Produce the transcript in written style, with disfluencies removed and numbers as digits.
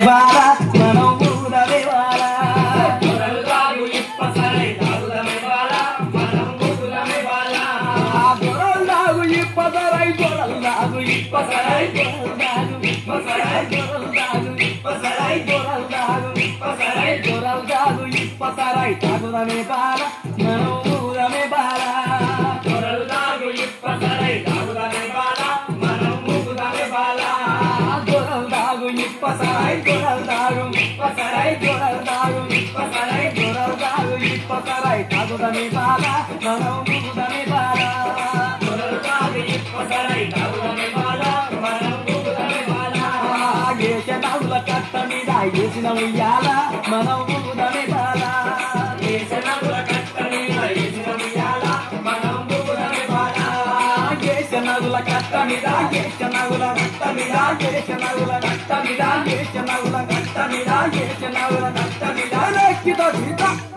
బాల మనం ఊదమే బాల పసరై తాగుదమే బాల మనం ఊదమే బాల దొరల్దాగు ఇప్పసరై తాగుదమే బాల మనం ఊదమే బాల దొరల్దాగు ఇప్పసరై దొరల్దాగు ఇప్పసరై దొరల్దాగు ఇప్పసరై దొరల్దాగు ఇప్పసరై తాగుదమే బాల మనం ఊదమే బాల దొరల్దాగు ఇప్పసరై తాగుదమే బాల మనం ఊదమే బాల ఏసే తాగుల కట్ట మీద ఏసిన ఉయ్యాల మనం ఊదమే బాల నగుల కట్ట మీద నగుల కట్ట మీద నగుల కట్ట మీద నగుల కట్ట మీద నగుల కట్ట మీద